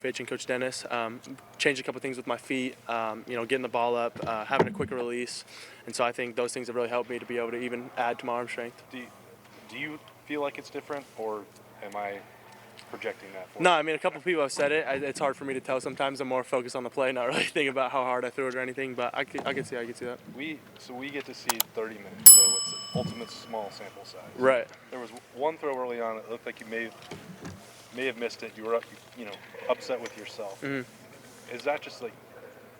Pitch and Coach Dennis, changed a couple things with my feet, getting the ball up, having a quicker release, and so I think those things have really helped me to be able to even add to my arm strength. Do you feel like it's different, or am I projecting that for No, you? I mean, a couple people have said it. It's hard for me to tell sometimes. I'm more focused on the play, not really thinking about how hard I threw it or anything, but I can see that. We get to see 30 minutes, so it's an ultimate small sample size. Right. There was one throw early on. It looked like you may have missed it. You were upset with yourself. Mm-hmm. Is that just like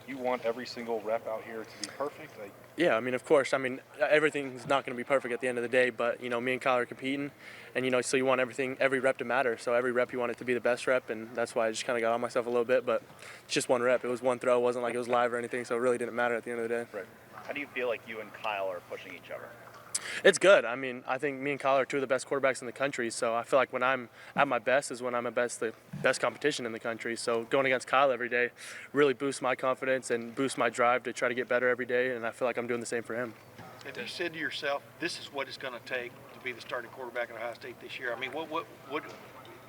you want every single rep out here to be perfect? Yeah, I mean, of course. I mean, everything's not going to be perfect at the end of the day, but, me and Kyle are competing, and, so you want every rep to matter. So every rep you want it to be the best rep, and that's why I just kind of got on myself a little bit, but it's just one rep. It was one throw. It wasn't like it was live or anything, so it really didn't matter at the end of the day. Right. How do you feel like you and Kyle are pushing each other? It's good. I mean, I think me and Kyle are two of the best quarterbacks in the country, so I feel like when I'm at my best is when I'm at the best competition in the country. So going against Kyle every day really boosts my confidence and boosts my drive to try to get better every day, and I feel like I'm doing the same for him. Have you said to yourself, this is what it's going to take to be the starting quarterback at Ohio State this year? I mean, what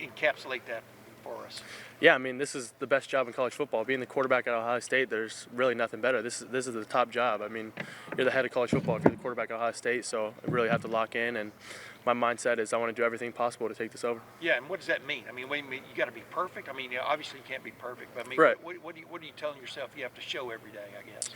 encapsulate that for us? Yeah, I mean, this is the best job in college football. Being the quarterback at Ohio State, there's really nothing better. This is the top job. I mean, you're the head of college football if you're the quarterback at Ohio State, so I really have to lock in, and my mindset is I want to do everything possible to take this over. Yeah, and what does that mean? I mean, you got to be perfect? I mean, obviously you can't be perfect, but I mean, right. What are you telling yourself you have to show every day, I guess?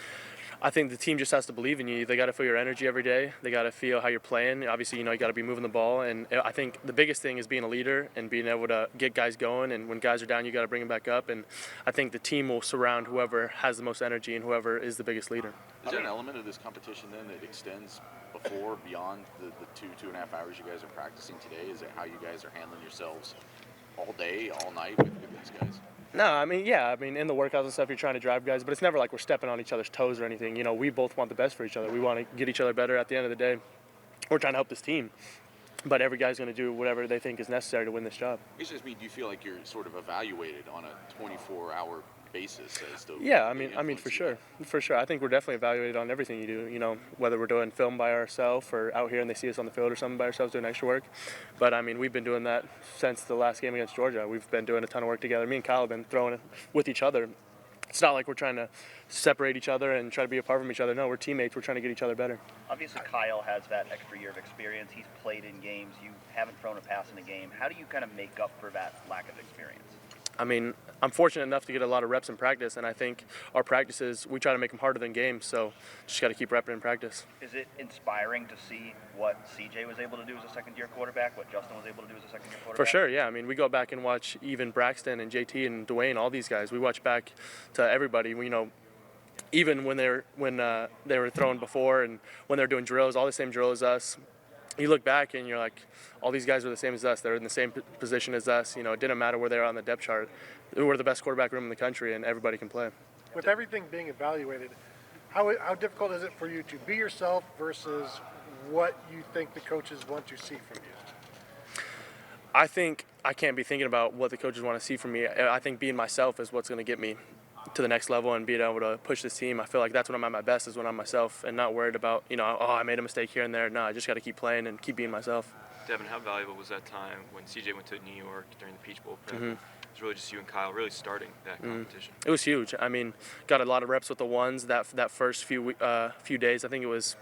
I think the team just has to believe in you. They got to feel your energy every day. They got to feel how you're playing. Obviously, you got to be moving the ball. And I think the biggest thing is being a leader and being able to get guys going. And when guys are down, you got to bring them back up. And I think the team will surround whoever has the most energy and whoever is the biggest leader. Is there an element of this competition then that extends beyond the 2.5 hours you guys are practicing today? Is it how you guys are handling yourselves all day, all night with these guys? No, I mean, in the workouts and stuff, you're trying to drive guys, but it's never like we're stepping on each other's toes or anything. We both want the best for each other. We want to get each other better at the end of the day. We're trying to help this team, but every guy's going to do whatever they think is necessary to win this job. It's just me. Do you feel like you're sort of evaluated on a 24-hour basis as to? Yeah, I mean, for sure. I think we're definitely evaluated on everything you do. Whether we're doing film by ourselves or out here and they see us on the field or something by ourselves doing extra work. But I mean, we've been doing that since the last game against Georgia. We've been doing a ton of work together. Me and Kyle have been throwing it with each other. It's not like we're trying to separate each other and try to be apart from each other. No, we're teammates. We're trying to get each other better. Obviously, Kyle has that extra year of experience. He's played in games. You haven't thrown a pass in a game. How do you kind of make up for that lack of experience? I mean, I'm fortunate enough to get a lot of reps in practice, and I think our practices, we try to make them harder than games, so just got to keep repping in practice. Is it inspiring to see what CJ was able to do as a second-year quarterback, what Justin was able to do as a second-year quarterback? For sure, yeah. I mean, we go back and watch even Braxton and JT and Dwayne, all these guys. We watch back to everybody. Even when they were throwing before and when they're doing drills, all the same drill as us. You look back and you're like, all these guys are the same as us. They're in the same position as us. It didn't matter where they were on the depth chart. We're the best quarterback room in the country, and everybody can play. With everything being evaluated, how difficult is it for you to be yourself versus what you think the coaches want to see from you? I think I can't be thinking about what the coaches want to see from me. I think being myself is what's going to get me to the next level and being able to push this team. I feel like that's when I'm at my best, is when I'm myself and not worried about, I made a mistake here and there. No, I just got to keep playing and keep being myself. Devin, how valuable was that time when CJ went to New York during the Peach Bowl prep? It was really just you and Kyle really starting that competition. It was huge. I mean, got a lot of reps with the ones that first few days. I think it was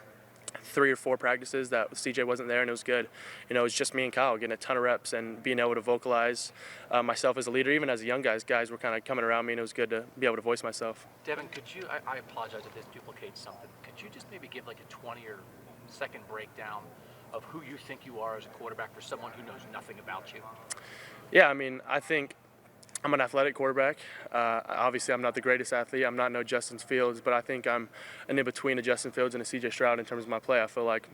3 or 4 practices that CJ wasn't there, and it was good. It was just me and Kyle getting a ton of reps and being able to vocalize myself as a leader. Even as a young guys were kind of coming around me, and it was good to be able to voice myself. Devin, could you, I apologize if this duplicates something, could you just maybe give like a 20 or second breakdown of who you think you are as a quarterback for someone who knows nothing about you? Yeah, I mean, I think I'm an athletic quarterback. Obviously, I'm not the greatest athlete. I'm not no Justin Fields, but I think I'm an in-between a Justin Fields and a C.J. Stroud in terms of my play. I feel like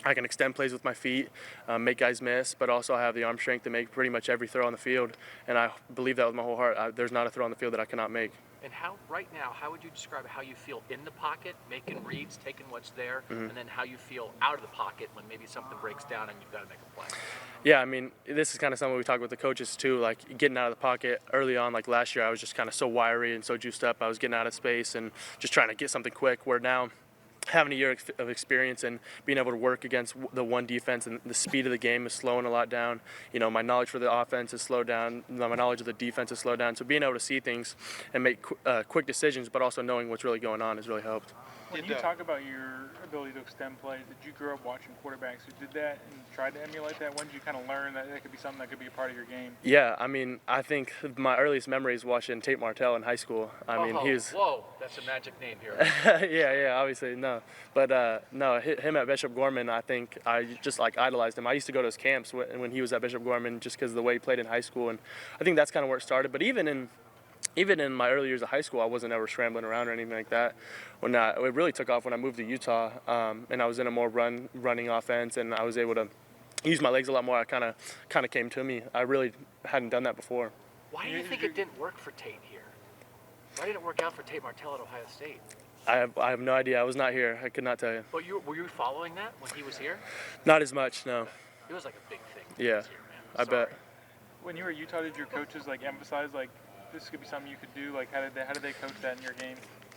I can extend plays with my feet, make guys miss, but also I have the arm strength to make pretty much every throw on the field, and I believe that with my whole heart. There's not a throw on the field that I cannot make. And right now, how would you describe how you feel in the pocket, making reads, taking what's there, and then how you feel out of the pocket when maybe something breaks down and you've got to make a play? Yeah, I mean, this is kind of something we talk with the coaches too, like getting out of the pocket early on. Like last year, I was just kind of so wiry and so juiced up. I was getting out of space and just trying to get something quick, where now having a year of experience and being able to work against the one defense, and the speed of the game is slowing a lot down. You know, my knowledge for the offense is slowed down. My knowledge of the defense is slowed down. So being able to see things and make quick decisions, but also knowing what's really going on has really helped. When you talk about your ability to extend plays, did you grow up watching quarterbacks who did that and tried to emulate that? When did you kind of learn that that could be something that could be a part of your game? Yeah, I mean, I think my earliest memory is watching Tate Martel in high school. I mean, he was... Whoa, that's a magic name here. yeah, obviously, no. But, no, him at Bishop Gorman, I think I just, like, idolized him. I used to go to his camps when he was at Bishop Gorman just because of the way he played in high school, and I think that's kind of where it started. But even in my early years of high school, I wasn't ever scrambling around or anything like that. It really took off when I moved to Utah, and I was in a more running offense, and I was able to use my legs a lot more. I kind of came to me. I really hadn't done that before. Why do you think it didn't work for Tate here? Why didn't it work out for Tate Martel at Ohio State? I have no idea. I was not here. I could not tell you. But were you following that when he was here? Not as much, no. It was like a big thing. Yeah, He was here, man. I bet. When you were at Utah, did your coaches like emphasize like this could be something you could do? Like how did they coach that in your game?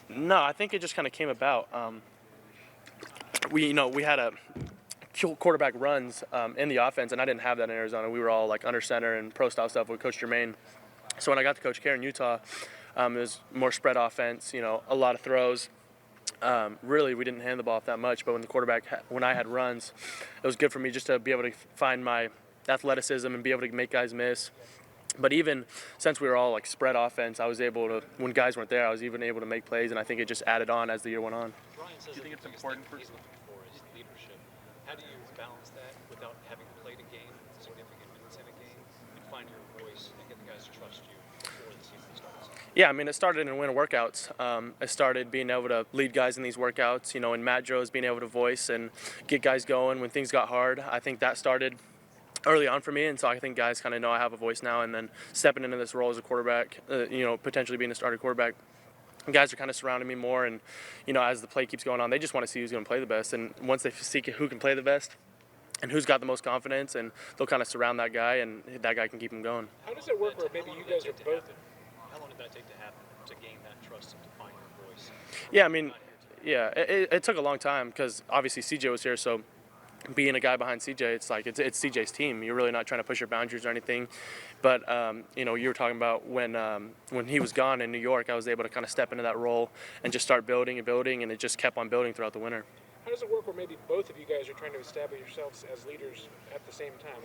No, I think it just kind of came about. We had a quarterback runs in the offense, and I didn't have that in Arizona. We were all like under center and pro style stuff with Coach Jermaine. So when I got to Coach Care in Utah, it was more spread offense. A lot of throws. Really, we didn't hand the ball off that much. But when I had runs, it was good for me just to be able to find my athleticism and be able to make guys miss. But even since we were all like spread offense, I was able to, when guys weren't there, I was even able to make plays, and I think it just added on as the year went on. Do you think it's important for he's looking for is leadership? How do you balance that without having played a game, significant minutes in a game, and find your voice and get the guys to trust you before the season starts? Yeah, I mean, it started in winter workouts. I started being able to lead guys in these workouts, in mat drills, being able to voice and get guys going when things got hard. I think that started early on for me, and so I think guys kind of know I have a voice now, and then stepping into this role as a quarterback, potentially being a starter quarterback, guys are kind of surrounding me more, and as the play keeps going on, they just want to see who's going to play the best, and once they see who can play the best and who's got the most confidence, and they'll kind of surround that guy, and that guy can keep him going. How does it work where maybe you guys are both? How long did that take to happen to gain that trust and to find your voice? Yeah, I mean, it took a long time because obviously CJ was here, so being a guy behind CJ, it's like it's CJ's team. You're really not trying to push your boundaries or anything. But you were talking about when he was gone in New York, I was able to kind of step into that role and just start building, and it just kept on building throughout the winter. How does it work where maybe both of you guys are trying to establish yourselves as leaders at the same time?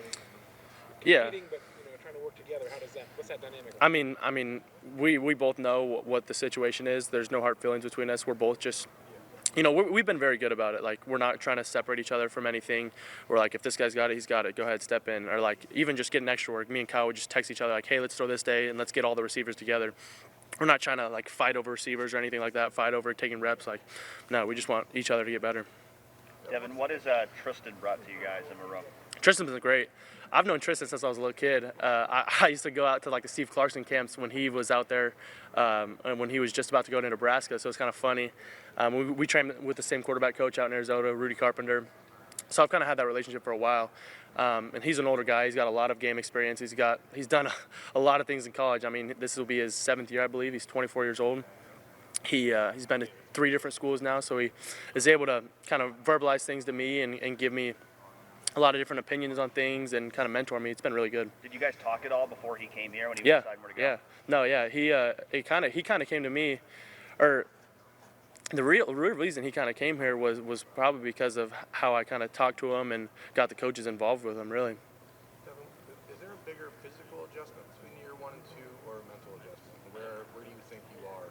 Competing, but trying to work together. What's that dynamic like? I mean, we both know what the situation is. There's no hard feelings between us. We're both just. We've been very good about it. Like, we're not trying to separate each other from anything. We're like, if this guy's got it, he's got it. Go ahead, step in. Or, like, even just getting extra work. Me and Kyle would just text each other, like, hey, let's throw this day, and let's get all the receivers together. We're not trying to, like, fight over receivers or anything like that, fight over taking reps. Like, no, we just want each other to get better. Devin, what has Tristan brought to you guys in Monroe? Tristan's been great. I've known Tristan since I was a little kid. I used to go out to like the Steve Clarkson camps when he was out there, and when he was just about to go to Nebraska. So it's kind of funny. We trained with the same quarterback coach out in Arizona, Rudy Carpenter. So I've kind of had that relationship for a while. And he's an older guy. He's got a lot of game experience. He's done a lot of things in college. I mean, this will be his 7th year, I believe. He's 24 years old. He's been to 3 different schools now, so he is able to kind of verbalize things to me and give me a lot of different opinions on things and kind of mentor me. It's been really good. Did you guys talk at all before he came here when he was deciding where to go? Yeah. No, yeah. He kind of came to me, or the real reason he kind of came here was probably because of how I kind of talked to him and got the coaches involved with him, really. Devin, is there a bigger physical adjustment between year 1 and 2 or a mental adjustment? Where do you think you are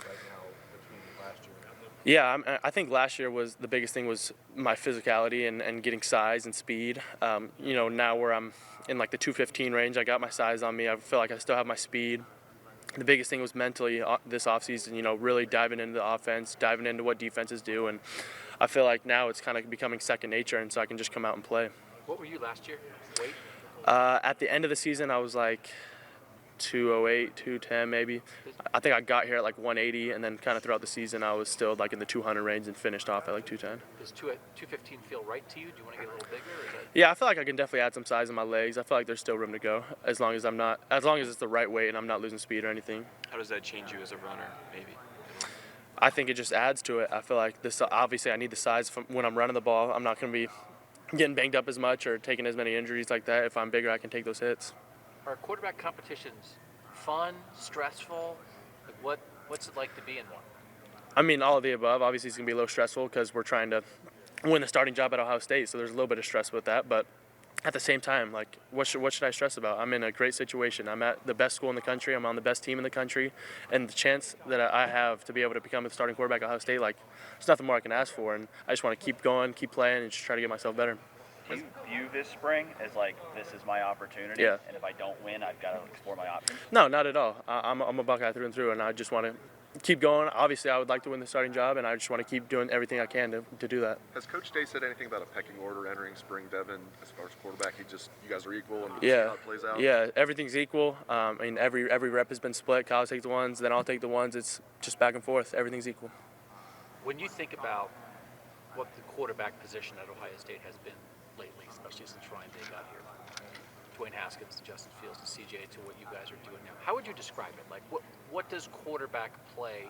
right now between last year and now? Yeah, I think last year was the biggest thing was my physicality and getting size and speed. Now where I'm in like the 215 range, I got my size on me. I feel like I still have my speed. The biggest thing was mentally this offseason, really diving into the offense, diving into what defenses do. And I feel like now it's kind of becoming second nature, and so I can just come out and play. What were you last year? Weight? At the end of the season, I was like 208, 210 maybe. I think I got here at like 180, and then kind of throughout the season I was still like in the 200 range and finished off at like 210. Does 215 feel right to you? Do you want to get a little bigger? Or is that... Yeah, I feel like I can definitely add some size in my legs. I feel like there's still room to go as long as it's the right weight and I'm not losing speed or anything. How does that change you as a runner, maybe? I think it just adds to it. I feel like this. Obviously, I need the size when I'm running the ball. I'm not going to be getting banged up as much or taking as many injuries like that. If I'm bigger, I can take those hits. Are quarterback competitions fun, stressful? Like what's it like to be in one? I mean, all of the above. Obviously, it's going to be a little stressful because we're trying to win the starting job at Ohio State, so there's a little bit of stress with that. But at the same time, like, what should I stress about? I'm in a great situation. I'm at the best school in the country. I'm on the best team in the country. And the chance that I have to be able to become a starting quarterback at Ohio State, like, there's nothing more I can ask for. And I just want to keep going, keep playing, and just try to get myself better. Do you view this spring as like, this is my opportunity, Yeah. and if I don't win, I've got to explore my options? No, not at all. I'm a Buckeye through and through, and I just want to keep going. Obviously, I would like to win the starting job, and I just want to keep doing everything I can to do that. Has Coach Day said anything about a pecking order entering spring, Devin, as far as quarterback? You guys are equal, and you see how it plays out? Yeah, everything's equal. I mean, every rep has been split. Kyle takes the ones, then I'll take the ones. It's just back and forth. Everything's equal. When you think about what the quarterback position at Ohio State has been lately, especially since Ryan Day got here, Dwayne Haskins to Justin Fields to CJ to what you guys are doing now, how would you describe it? Like, what does quarterback play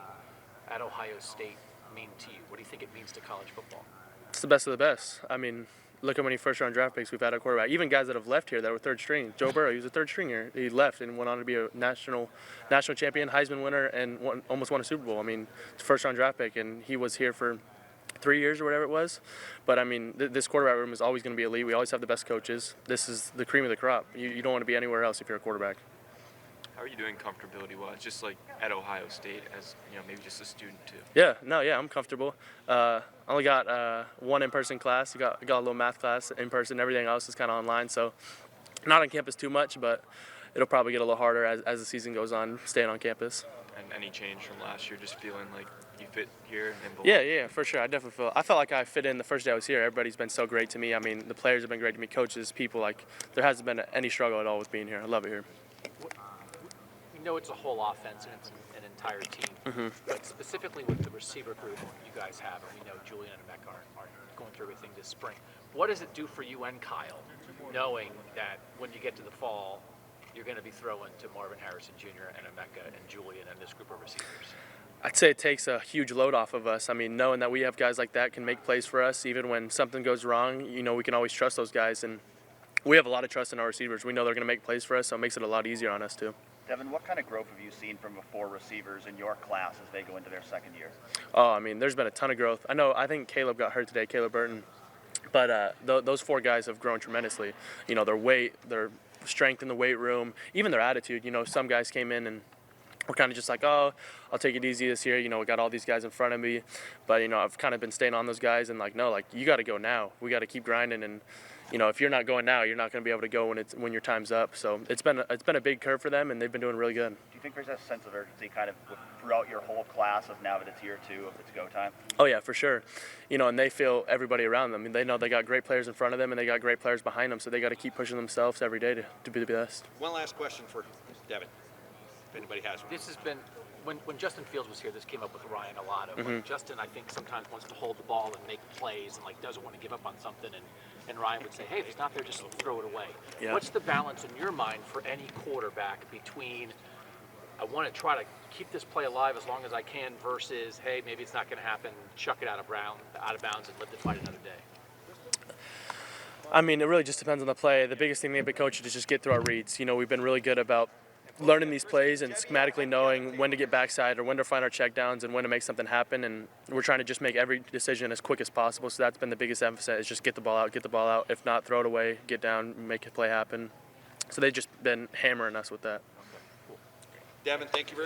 at Ohio State mean to you? What do you think it means to college football? It's the best of the best. I mean, look how many first-round draft picks we've had at quarterback. Even guys that have left here that were third string. Joe Burrow, he was a third stringer. He left and went on to be a national champion, Heisman winner, and almost won a Super Bowl. I mean, it's a first-round draft pick, and he was here for 3 years or whatever it was. But I mean, this quarterback room is always going to be elite. We always have the best coaches. This is the cream of the crop. You don't want to be anywhere else if you're a quarterback. How are you doing comfortability-wise, just like at Ohio State as, maybe just a student too? Yeah, I'm comfortable. I only got one in-person class. I got a little math class in person. Everything else is kind of online, so not on campus too much, but it'll probably get a little harder as the season goes on, staying on campus. And any change from last year, just feeling like you fit here and below? Yeah, for sure. I felt like I fit in the first day I was here. Everybody's been so great to me. I mean, the players have been great to me, coaches, people. Like, there hasn't been any struggle at all with being here. I love it here. We know it's a whole offense and it's an entire team, but specifically with the receiver group you guys have, and we know Julian and Emeka are going through everything this spring. What does it do for you and Kyle, knowing that when you get to the fall, you're going to be throwing to Marvin Harrison Jr. and Emeka and Julian and this group of receivers? I'd say it takes a huge load off of us. I mean, knowing that we have guys like that can make plays for us, even when something goes wrong, we can always trust those guys. And we have a lot of trust in our receivers. We know they're going to make plays for us, so it makes it a lot easier on us too. Devin, what kind of growth have you seen from the 4 receivers in your class as they go into their second year? Oh, I mean, there's been a ton of growth. I think Caleb got hurt today, Caleb Burton. But those 4 guys have grown tremendously. Their weight, their strength in the weight room, even their attitude. Some guys came in and we're kind of just like, oh, I'll take it easy this year. We got all these guys in front of me. But, I've kind of been staying on those guys and no, you got to go now. We got to keep grinding. And, if you're not going now, you're not going to be able to go when your time's up. So it's been a big curve for them, and they've been doing really good. Do you think there's a sense of urgency kind of throughout your whole class of now that it's year 2, if it's go time? Oh, yeah, for sure. And they feel everybody around them. I mean, they know they got great players in front of them, and they got great players behind them, so they got to keep pushing themselves every day to be the best. One last question for Devin, if anybody has one. This has been, when Justin Fields was here, this came up with Ryan a lot. Justin, I think, sometimes wants to hold the ball and make plays and doesn't want to give up on something. And Ryan would say, hey, if it's not there, just throw it away. Yeah. What's the balance in your mind for any quarterback between I want to try to keep this play alive as long as I can versus, hey, maybe it's not going to happen, chuck it out of bounds and live to fight another day? I mean, it really just depends on the play. The biggest thing maybe coaches is just get through our reads. We've been really good about learning these plays and schematically knowing when to get backside or when to find our checkdowns and when to make something happen. And we're trying to just make every decision as quick as possible. So that's been the biggest emphasis, is just get the ball out. If not, throw it away, get down, make a play happen. So they've just been hammering us with that. Devin, thank you very much.